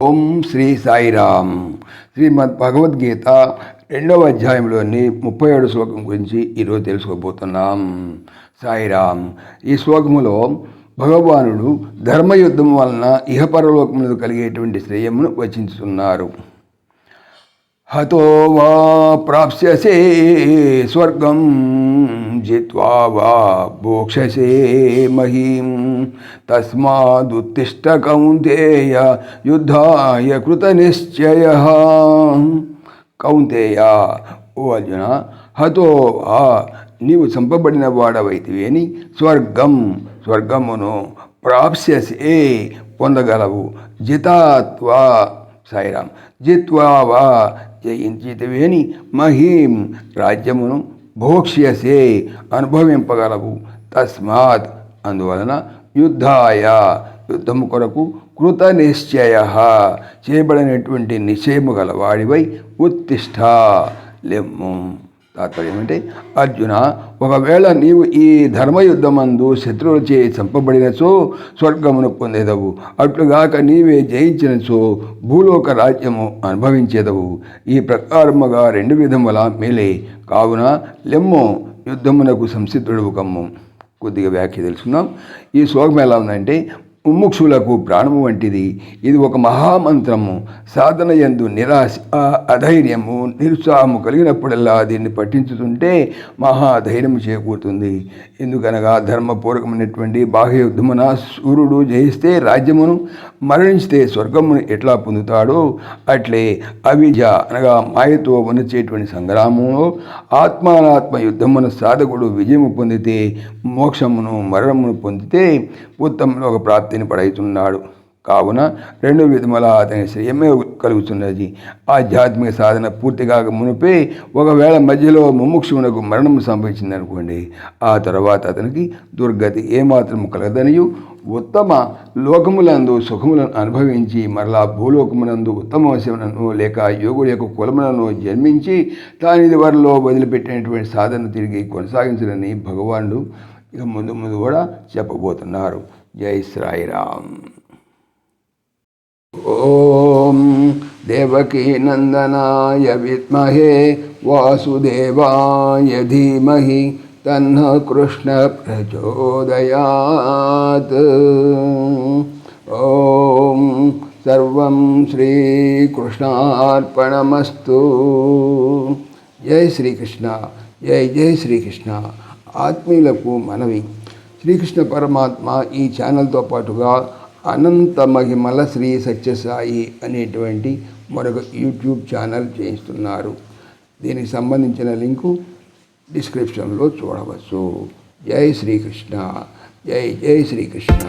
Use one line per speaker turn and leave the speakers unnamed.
ఓం శ్రీ సాయిరామ్. శ్రీమద్ భగవద్గీత 2వ అధ్యాయంలోని 37 శ్లోకం గురించి ఈరోజు తెలుసుకోబోతున్నాం. సాయిరామ్. ఈ శ్లోకములో భగవానుడు ధర్మయుద్ధం వలన ఇహపరలోకములకు కలిగేటువంటి శ్రేయమును వచించుతున్నారు. హతో వా ప్రాప్స్యసే స్వర్గం జిత్వా వా భోక్ష్యసే మహీం తస్మాదుత్తిష్ట కౌంతేయ యుద్ధాయ కృతనిశ్చయః. కౌంతేయ, ఓ అర్జున, హతో వా, నీవు చంపబడిన వాడవైతివి అని స్వర్గమును ప్రాప్స్యసే పొందగలవు. జితాత్వా, సాయిరామ్, జిత్వావా జయించితివేని, మహీం రాజ్యమును, భోక్ష్యసే అనుభవింపగలవు. తస్మాత్ అందువలన, యుద్ధాయ యుద్ధము కొరకు, కృత నిశ్చయ చేయబడినటువంటి నిశ్చయము గలవాడివై, ఉత్తిష్ట లెమ్ము. తాత్పర్యం అంటే, అర్జున, ఒకవేళ నీవు ఈ ధర్మయుద్ధమందు శత్రువులచే చంపబడినచో స్వర్గమును పొందేదవు. అట్లుగాక నీవే జయించినచో భూలోక రాజ్యము అనుభవించేదవు. ఈ ప్రకారముగా 2 విధముల మేలే. కావున లెమ్ము, యుద్ధమునకు సంసిద్ధుడు కమ్ము. కొద్దిగా వ్యాఖ్య తెలుసుకుందాం. ఈ శ్లోకం ఎలా ఉందంటే, ముముక్షులకు ప్రాణము వంటిది. ఇది ఒక మహామంత్రము. సాధన యందు నిరాశ, అధైర్యము, నిరుత్సాహము కలిగినప్పుడల్లా దీన్ని పఠించుతుంటే మహాధైర్యము చేకూరుతుంది. ఎందుకనగా ధర్మపూర్వకమైనటువంటి బాహ్య యుద్ధమున సూర్యుడు జయిస్తే రాజ్యమును, మరణించితే స్వర్గమును ఎట్లా పొందుతాడో అట్లే అవిద్య అనగా మాయతో వనచేటువంటి సంగ్రామంలో ఆత్మానాత్మ యుద్ధమున సాధకుడు విజయము పొందితే మోక్షమును, మరణమును పొందితే ఉత్తమలోక ప్రాప్తిని పడవుతున్నాడు. కావున 2 విధముల అతని శ్రేయమే కలుగుతున్నది. ఆధ్యాత్మిక సాధన పూర్తిగా మునిపే ఒకవేళ మధ్యలో ముముక్షువునకు మరణం సంభవించిందనుకోండి, ఆ తర్వాత అతనికి దుర్గతి ఏమాత్రము కలగదనియు, ఉత్తమ లోకములందు సుఖములను అనుభవించి మరలా భూలోకమునందు ఉత్తమ వశములను లేక యోగుల యొక్క కులములను జన్మించి తానిది వరలో వదిలిపెట్టినటువంటి సాధన తిరిగి కొనసాగించాలని భగవానుడు ఇక ముందు కూడా చెప్పబోతున్నారు. జై సాయిరామ్. ఓం దేవకీ నందనాయ విద్మహే వాసుదేవాయ ధీమహి తన్నః కృష్ణ ప్రచోదయాత్. ఓం సర్వం శ్రీకృష్ణార్పణమస్తు. జై శ్రీకృష్ణ. జై జై శ్రీకృష్ణ. ఆత్మీయులకు మనవి, శ్రీకృష్ణ పరమాత్మ ఈ ఛానల్తో పాటుగా అనంత మహిమల శ్రీ సత్యసాయి అనేటువంటి మరొక యూట్యూబ్ ఛానల్ చేయిస్తున్నారు. దీనికి సంబంధించిన లింకు డిస్క్రిప్షన్లో చూడవచ్చు. జై శ్రీకృష్ణ. జై జై శ్రీకృష్ణ.